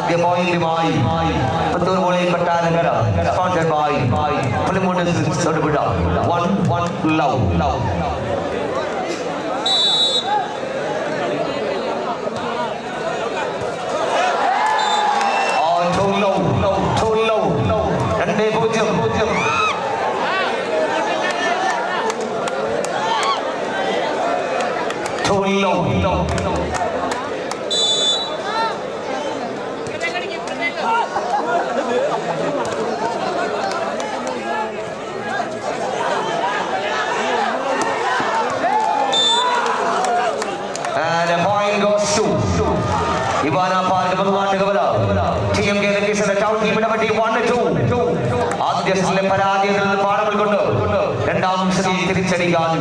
ആദ്യ പോയിന്റുമായി Puthur volley Kottarakkara sponsored by Pulimood Thodupuzha 1-1 love. പരാജയത്തിൽ നിന്ന് പാഠങ്ങൾ കൊണ്ട് രണ്ടാം ശ്രമം തിരിച്ചടിക്കാൻ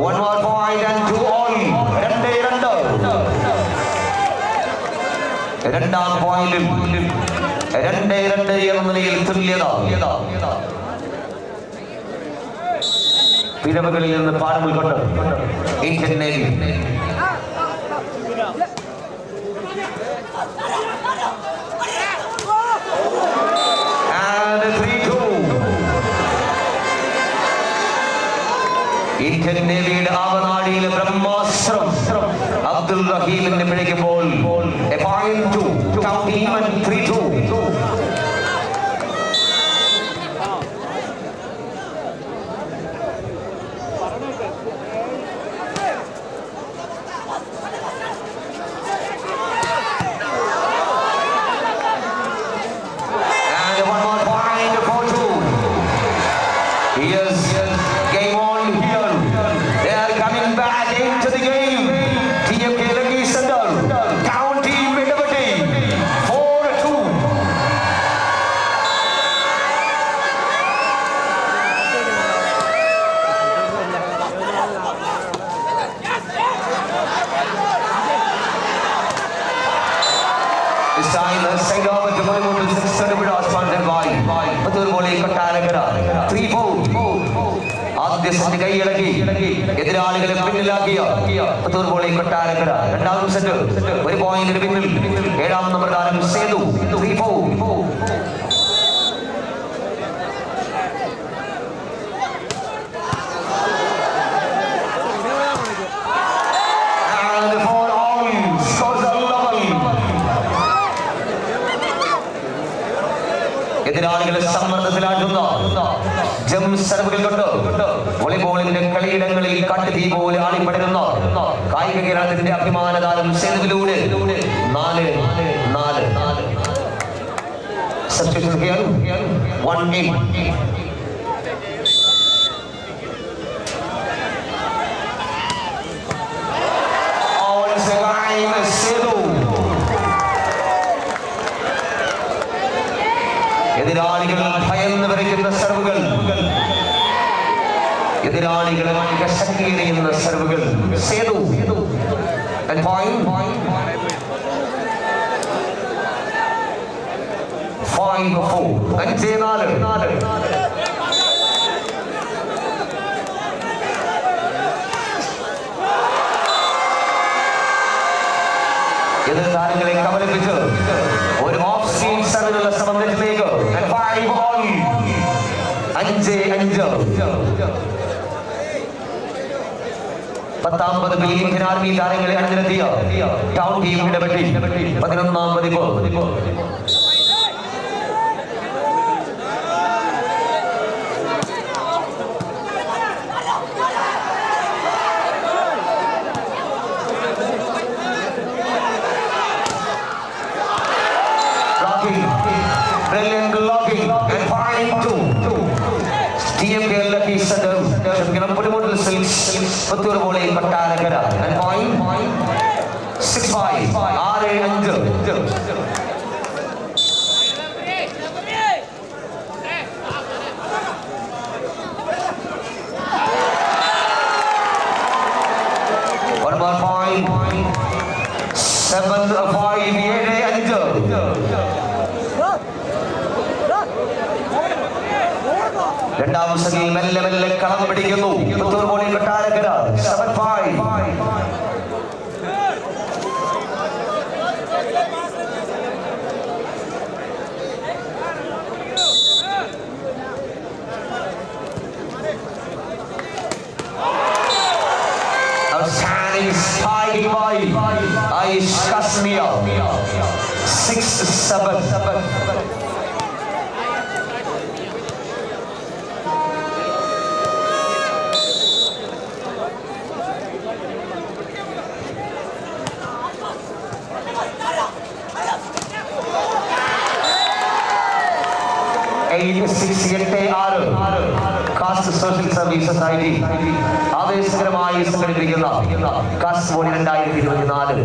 one more point and 2-all. രണ്ടാം പോയിന്റിൽ 2-2 എന്ന നിലയിൽ തുല്യത. പിഴവുകളിൽ നിന്ന് പാഠം ഉൾക്കൊണ്ട് ഇന്ത്യൻ നേവി ഇന്ത്യൻ നേവിയുടെ ആവനാടിയിലെ ബ്രഹ്മാസ്ത്രം അബ്ദുൽ റഹീമിനെ പിഴയ്ക്കുമ്പോൾ a point to count even 3-2. കൈയിളക്കി എതിരാളികളെ പിന്നിലാക്കിയ പുത്തൂർ വോളി കൊട്ടാരക്കര. രണ്ടാമത് സെറ്റ് 1 പോയിന്റിന് പിന്നിൽ 7ാം നമ്പർ താരം സേതു 3-4. എതിരാളികളെ സമ്മർദ്ദത്തിലാട്ടുന്ന ജം സർവുകൾ കൊണ്ട് വോളിബോളിന്റെ കളിയിടങ്ങളിൽ കാട്ടുതീ പോലെ ആളിപ്പടരുന്ന കായിക കേരളത്തിന്റെ അഭിമാനതാരം സേതുവിലൂടെ 4-4. Substitution here 1-8. എതിരാളികൾ ഭയന്ന് വരയ്ക്കുന്ന സർവുകൾ, എതിരാളികളെ ശക്തിയേറിയുന്ന സർവുകൾ. Sethu and point 5-4. 5-4. എതിർ താരങ്ങളെ കബളിപ്പിച്ച് ഒരു ഓഫ് സ്പീഡ് സർവിനുള്ള ശ്രമത്തിലേക്ക് 5-all. 5-5. 10ാം ഇന്ത്യൻ ആർമി താരങ്ങളെ അണിനിരത്തിയ ടൗൺ ടീം ഇടപെട്ടി 11ാം പതിപ്പ്. Brilliant blocking and 5-2. TMK Lucky Center. Pulimudal Silks. Puttur Voli Kottarakara. And point 6-5. 6-5. One more point. 7-5. 7-5. രണ്ടാം സെറ്റിൽ മെല്ലെ മെല്ലെ കളം പിടിക്കുന്നു. Puthur volley Kottarakkara 7-5. Outstanding spike by Aish Kasmia. 6-7. Cast social service society ആവേശകരമായി സംഘടിപ്പിക്കുന്ന കാസ്റ്റ് വോളി 2024.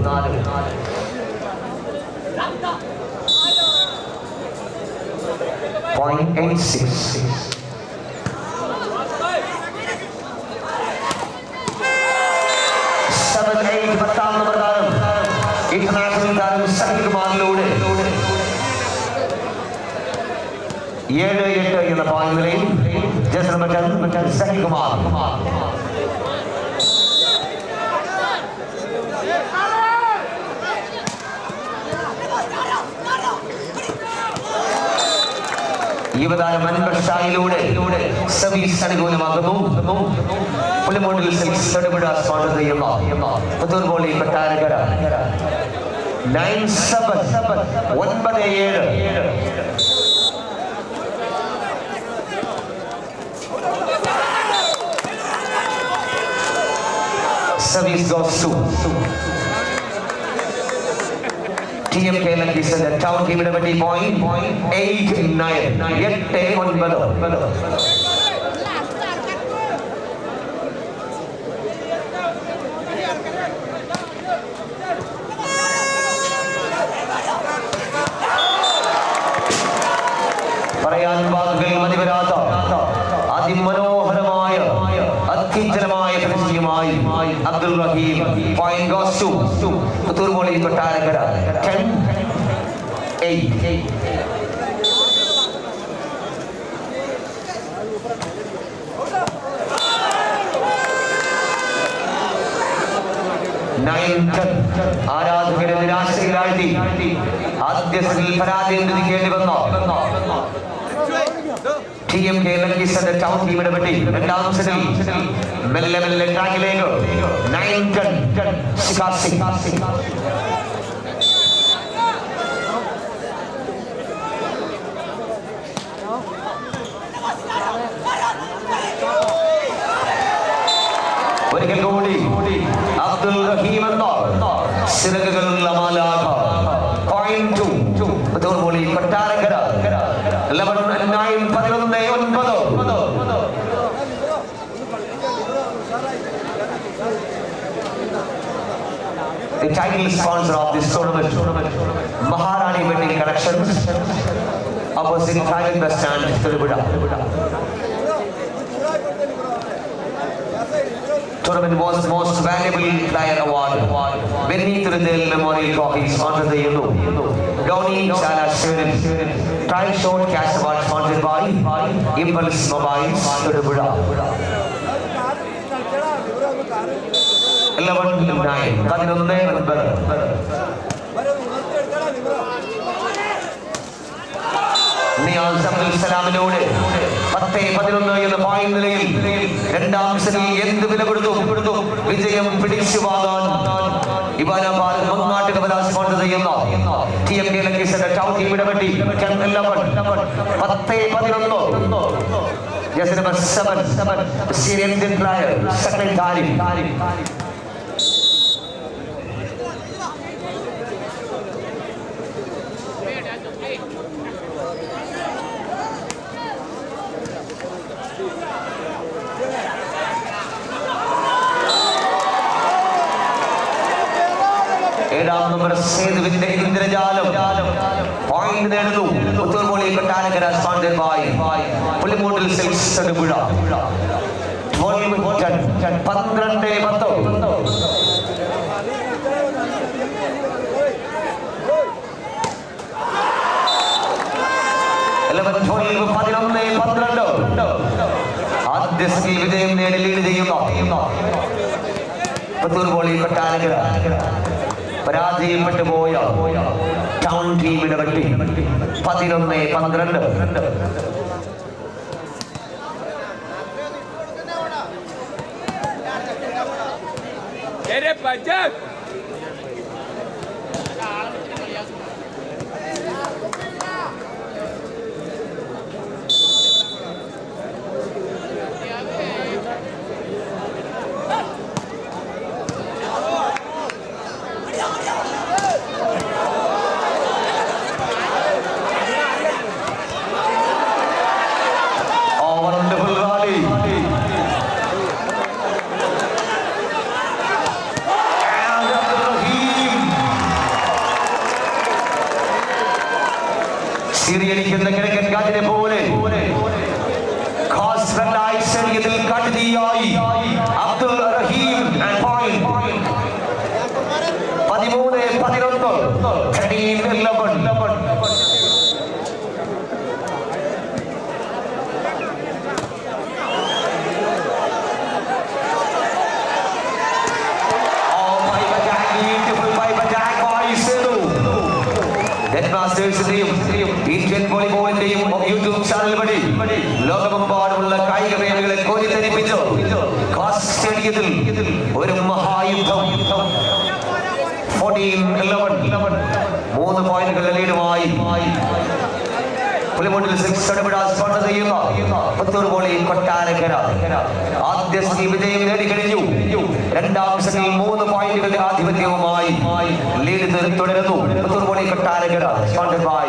ഇന്റർനാഷണൽ താരം സഹിൽ കുമാറിലൂടെ 7-8 എന്ന പോയിന്റ് നിലയിൽ ജസ്റ്റ് നമ്പർ 10 സഹിൽ കുമാർ. യുവതാരം അൻവർ ഷായിലൂടെ സർവീസ് അനുകൂലമാകുന്നു. പുളിമൂട്ടിൽ സിൽക്സ് തൊടുപുഴ സ്പോൺസർ ചെയ്യുന്ന Puthur volley Kottarakkara 9-7. 9-7. Service goes to TMK Lucky Center. Town team at 8-9. 8-9. പറയാൻ വാക്കുകൾ മതി വരാത്ത അതിമനോഹരമായ അത്യുജ്വലമായ ദൃശ്യമായി Abdul Rahim. Point goes to Puthur volley Kottarakkara 10-8. ആരാധകരെ നിരാശയിലാഴ്ത്തി ആദ്യ സെറ്റിൽ പരാജയം ലഭിക്കേണ്ടി വന്നു. TMK Lucky Center ടൗൺ ടീമിനെ പറ്റി രണ്ടാം സെറ്റിൽ മെല്ലെ മെല്ലെ ട്രാക്കിലേക്ക് 9-10. ഒരിക്കൽ കൂടി അബ്ദുൽ റഹീം എന്ന സിറകുകളുള്ള മാലാഖ. Point 2 Puthur volley Kottarakkara 11-9. 11-9. The title sponsor of this tournament, Maharani Wedding Collections, opposite Private Bus Stand, Tirupura. Tournament was most valuable player award. Benny Tirudel Memorial Coffee sponsored the yellow. Dhoni Chala Shirin. Trial short cash award sponsored by Impulse Mobiles, Tirupura. 11-9. 11-9. Niyas Abdul സലാമിനോട് 10-11 എന്ന point നിലയിൽ രണ്ടാം സെറ്റിൽ എന്ത് വില കൊടുത്തു വിജയം പിടിച്ചു വാങ്ങാൻ ഇവാനാബാദ് Mangattu Kamala sponsor ചെയ്യുന്ന TMK Lucky Center ടൗൺ ടീമിനെ പറ്റി 10-11. Yes, number 7. Syrian Indian player, second Tarif. ഏഴാം നമ്പർ സേതുവിന്റെ ഇന്ദ്രജാലം പോയിന്റ് നേടുന്നു. Puthur volley Kottarakkara sponsored by പുളിമൂട്ടിൽ സിൽക്സ് തൊടുപുഴ 12-10. 12-10. ആദ്യ സെമിയിൽ വിജയം നേടി ലീഡ് ചെയ്യുന്ന പുത്തൂർ വോളി കൊട്ടാരക്കര പരാജയപ്പെട്ടു പോയ ടൗൺ ടീമിനെ പറ്റി 11-12. സിറിയടിക്കുന്ന കിഴക്കൻ കാറ്റിനെ പോലെ സ്റ്റേഡിയത്തിൽ കാട്ടുതീയായി അബ്ദുൽ റഹീം 13-11. ഇന്ത്യൻ വോളിബോളിന്റെയും യൂട്യൂബ് ചാനൽ വഴി ലോകമെമ്പാടുമുള്ള കായിക പ്രേമികളെ കോരിത്തരിപ്പിച്ചു സ്റ്റേഡിയത്തിൽ ഒരു മഹായുദ്ധം. 14-11 3 പോയിന്റുകളുടെ ലീഡുമായി പുലിമുട്ടിൽ സ്പോൺസർ ചെയ്യുന്ന പുത്തൂർ വോളി കൊട്ടാരക്കര ആദ്യ സെമി വിജയം നേടിക്കഴിഞ്ഞു. രണ്ടാം സെമിയിൽ 3 പോയിന്റുകളുടെ ആധിപത്യവുമായി ലീഡ് തുടരുന്നു Puthur volley Kottarakkara. Sponsored by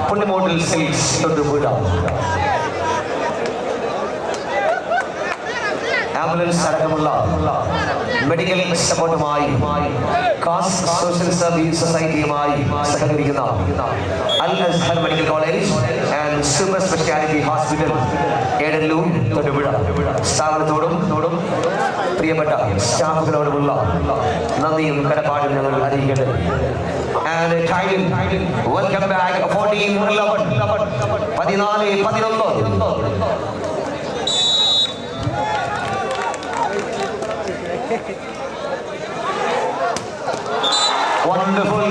പുലിമുട്ടിൽ തൊടുപുഴ. ആംബുലൻസ് അടക്കമുള്ള മെഡിക്കൽ സപ്പോർട്ടുമായി കാസ്റ്റ് സോഷ്യൽ സർവീസ് സൊസൈറ്റിയുമായി സഹകരിക്കുന്ന Al Azhar medical college and super speciality hospital Edallur Thodupuzha സ്ഥാപനത്തോടും പ്രിയപ്പെട്ട സ്റ്റാഫുകളോടുമുള്ള നന്ദിയും കടപ്പാടും ഞങ്ങൾ അറിയിക്കട്ടെ. And title, welcome back 14-11 14-11. Wonderful.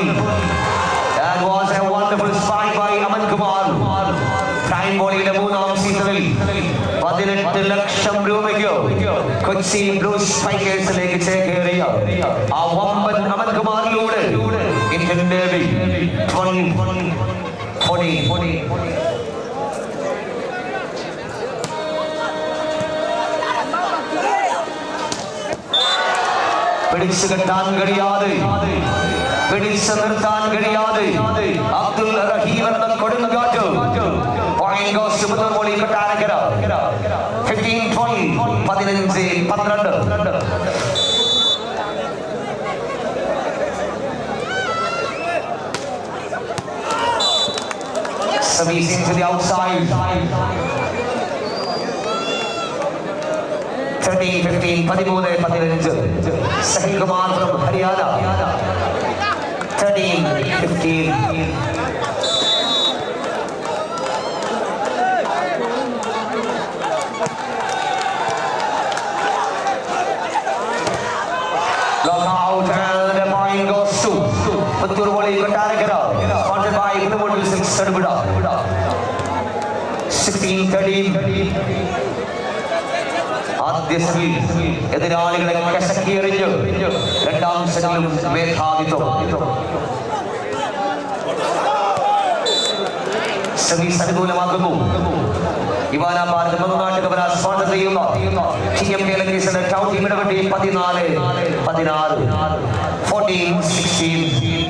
That was a wonderful spike by Aman Kumar. Prime Volleyയുടെ 3ാം സീസണിൽ 18 ലക്ഷം രൂപയ്ക്ക് കൊച്ചി ബ്ലൂ സ്പൈക്കേഴ്സിലേക്ക് ചേക്കേറിയ ആ വമ്പൻ അമൻ കുമാറിലൂടെ ഇന്ത്യൻ നേവി 12-14. പിടിച്ചു കെട്ടാൻ കഴിയാതെ പിടിച്ചു നിർത്താൻ കഴിയാതെ അബ്ദുൽ റഹീം എന്ന കൊടുങ്കാറ്റ് point goes to Puthur volley Kottarakkara. 15-12 15-12. Service into the outside. 13-15 13-15. Sahil Kumar from Haryana. 13-15. Block out and the point goes to Puthur Voli Kottarakara. Sponsored by Puthur Silks Tirupura. 16-13. ആദ്യ സെമിയിൽ എതിരാളികളെ കശക്കിയെറിഞ്ഞ് രണ്ടാം സെമിയിലും മേധാവിത്വം. സെമീസ് അനുകൂലമാക്കുന്നു. ഇവാന പാർക്ക് മങ്ങാട്ടുകവല സ്പോൺസർ ചെയ്യുന്ന TMK ലങ്കീസിന്റെ town ടീമിന് വേണ്ടി 14-16 14-16.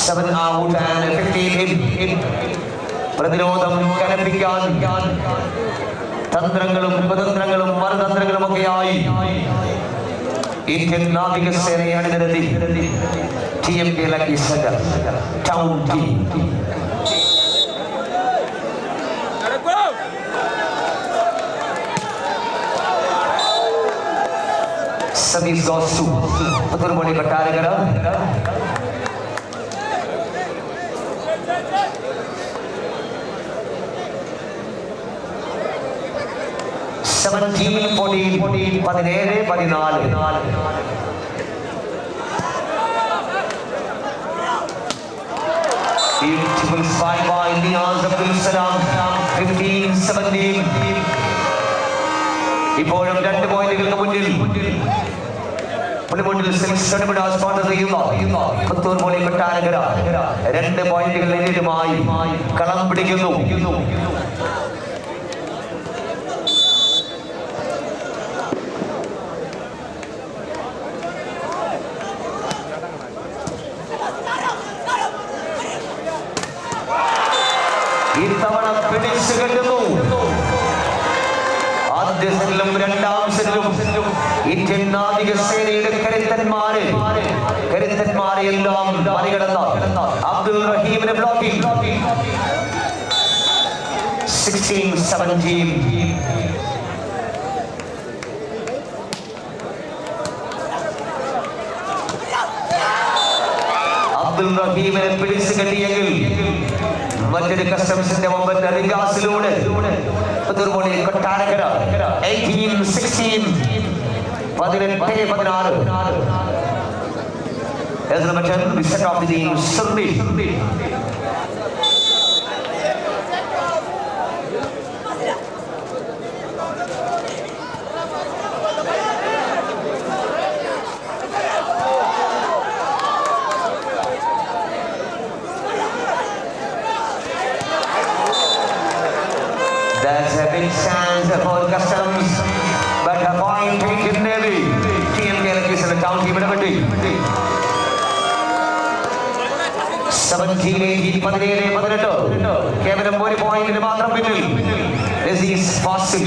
7 out and 15 in. പ്രതിരോധം കനപ്പിക്കാൻ തന്ത്രങ്ങളും ഉപതന്ത്രങ്ങളും മറുതന്ത്രങ്ങളുമൊക്കെയായി ഇന്ത്യൻ നാവികസേനയെ അണിനിരത്തി TMK ലങ്കീസിന്റെ town team. Service goes to Puthur Voli Kottarakara. Beautiful spy by Niyaz Abdul Salam, 15-17. ഇപ്പോഴും 2 പോയിന്റുകൾക്ക് മുന്നിൽ സ്പോൺസർ ചെയ്യുന്ന പുത്തൂർ മോളി കൊട്ടാരക്കര 2 പോയിന്റുകൾ നേരിടുമായി കളം പിടിക്കുന്നു. ഇത്തവണ പിടിച്ചു കെട്ടുന്നു. ആദ്യ സെറ്റിലും 2ാം സെറ്റിലും ഇന്ത്യൻ നാവികസേനയുടെ കരുത്തന്മാരെ എല്ലാം മറികടന്ന അബ്ദുൽ റഹീമിന്റെ ബ്ലോക്കിംഗ്. 16-17. അബ്ദുൽ റഹീമിനെ പിടിച്ചു കെട്ടിയെങ്കിൽ മറ്റൊരു കസ്റ്റംസിന്റെ മുമ്പത്തെ റിഗാസിലൂടെ Kottarakkara 18-16, 18-16. As the match we set off the team Sunday. That's a big chance for Customs, but a point taken Navy. Team Galaxy and the town team in 17-18, കേവലം 1 പോയിന്റിന് മാത്രം പിന്നിൽ. This is Fasim.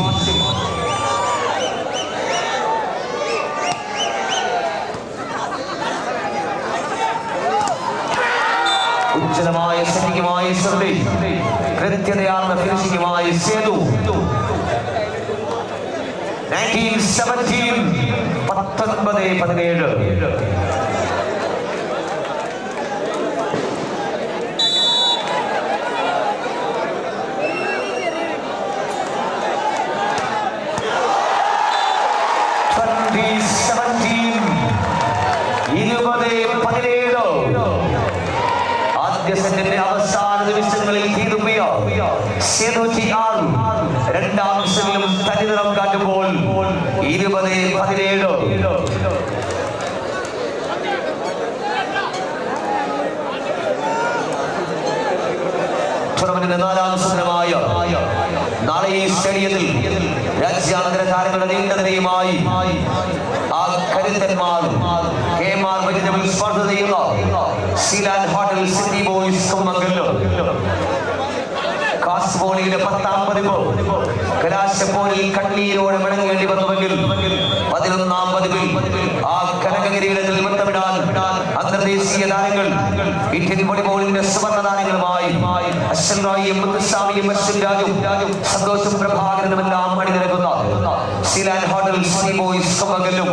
ഉജ്ജ്വലമായ സെറ്റിംഗുമായി ശ്രുതി, കൃത്യതയാർന്ന ഫിനിഷിംഗുമായി സേതു. 19-17, 19-17. ആദ്യ സെറ്റിന്റെ അവസാന നിമിഷങ്ങളിൽ തീരുപ്പിയ സേതുജി ആർ 2ാം സെറ്റിലും തനിനിറം കാട്ടുമ്പോൾ 20-17. ടൂർണമെന്റിന്റെ 4ാം സെഷനുമായ നാളെ ഈ സ്റ്റേഡിയത്തിൽ രാജ്യാന്തര താരങ്ങളുടെ നീണ്ട നിരയുമായി ആ കരുത്തന്മാർ KMR വെജിറ്റബിൾ സ്പോൺസർ ചെയ്യുന്ന Sealand hotel city boys Kummankallu കാസ്ബോളിയുടെ 10ാം പതിപ്പ് കലാശപ്പോരിൽ കണ്ണീരോടെ മടങ്ങേണ്ടി വന്നുവെങ്കിൽ 11ാം പതിപ്പിൽ ആ കനകകിരീടത്തിൽ മുത്തമിടാൻ അന്തർദേശീയ താരങ്ങൾ ഇന്ത്യൻ വോളിബോളിന്റെ സുവർണ്ണ താരങ്ങളുമായി അശ്വൻ റോയിയും മുത്തുസ്വാമിയും അശ്വൻ രാജും സന്തോഷും പ്രഭാകരനുമെല്ലാം അണിനിരക്കുന്ന സീലാൻഡ് ഹോട്ടൽ സിറ്റി ബോയ്സ് കുമ്മങ്കല്ലും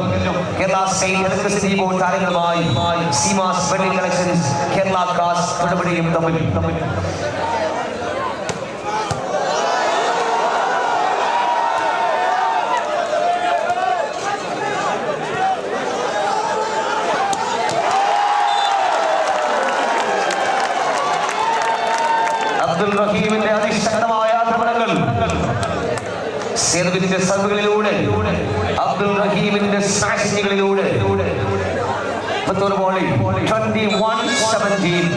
കേരള സ്റ്റേറ്റ് ഇലക്ട്രിസിറ്റി ബോർഡ് താരങ്ങളുമായി സീമാസ് വെഡിംഗ് കളക്ഷൻസ് കേരള കാസ് ഉടമ്പടിയും തമ്മിൽ അബ്ദുൽ റഹീമിന്റെ അതിശക്തമായ ആക്രമണങ്ങൾ, സേതുവിന്റെ സർവുകളിലൂടെ, അബ്ദുൽ റഹീമിന്റെ സ്മാഷിങ്ങുകളിലൂടെ 21-17.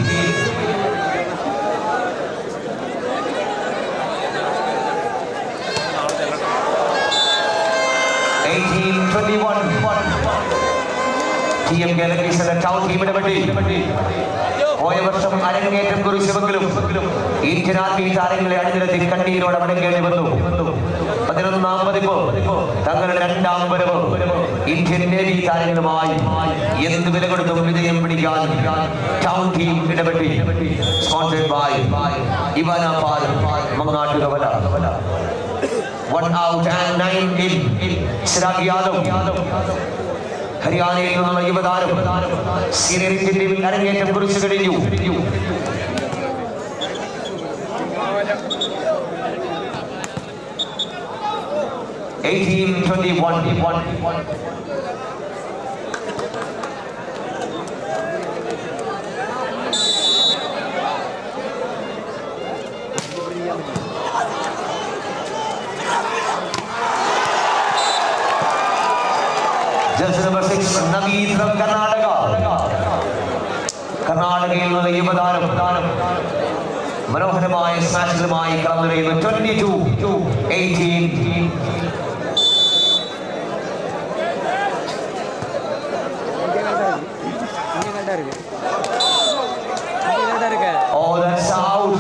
TM Galaxy എന്ന ടൗൺ ടീമിനെ പറ്റി പോയ വർഷം അരങ്ങേറ്റം കുറിച്ചുവെങ്കിലും ഇന്ത്യൻ ആർമി താരങ്ങളെ അണിനിരത്തി കണ്ണീരോടെ മടങ്ങേണ്ടി വന്നു. 11ാം പതിപ്പ് തങ്ങളുടെ 2ാം വരവ് ഇന്ത്യൻ നേവി താരങ്ങളുമായി എന്ത് വില കൊടുത്തും വിജയം പിടിക്കാൻ ടൗൺ ടീം ഇടപെട്ടി. സ്പോൺസർഡ് ബൈ ഇവാന പാൽ Mangattukavala. 1 out and 9 in. Chirag Yadav ഹരിയാനയിൽ നിന്നുള്ള യുവതാരം സീനിയർ ഇന്ത്യൻ ടീമിൽ അരങ്ങേറ്റം കുറിച്ചു കഴിഞ്ഞു. 18-21. Jersey number 6, Naveed from Karnataka. കർണാടകയിൽ നിന്ന് യുവതാരം മനോഹരമായ സ്മാഷുകളുമായി കടന്നു വരുന്നു. 22-18. Oh, that's out.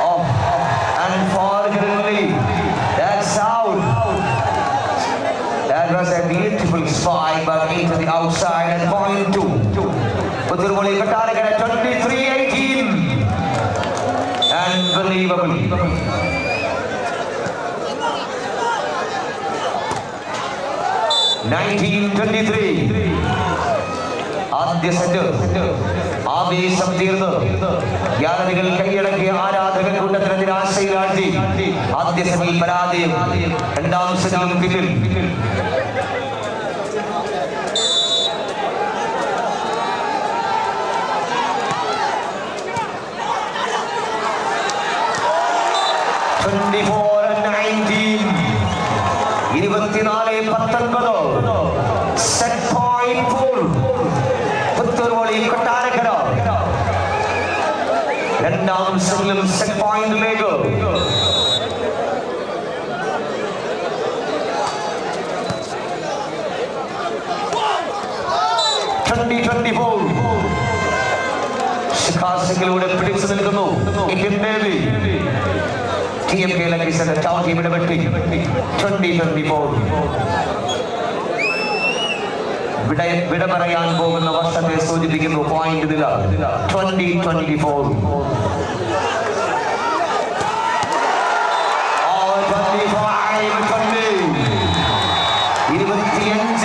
Oh, unfortunately, that's out. That was a beautiful spike, but into the outside and point two. Putturvoli Karnataka 23-18. Unbelievable. ആദ്യ സെറ്റ് ആവേശം തീർന്ന് ഗ്യാലറികൾ കൈയടക്കിയ ആരാധക കൂട്ടത്തിന് നിരാശയിലാഴ്ത്തി ആദ്യ സെറ്റിൽ പരാജയം. രണ്ടാം സെറ്റിലും പിന്നിൽ. Set point for Puthur volley Kottarakkara. രണ്ടാം സെറ്റിലും സെറ്റ് പോയിന്റിലേക്ക്. ശിഖാസിലൂടെ പിടിച്ചു നിൽക്കുന്നു ഇന്ത്യൻ നേവി. TMK ലംഘിച്ചത് ടൗൺ ടീമിന്റെ വെട്ടി. 20-24. വിട പറയാൻ പോകുന്ന വർഷത്തെ സൂചിപ്പിക്കുന്നു പോയിന്റ് നില. 20-24. 25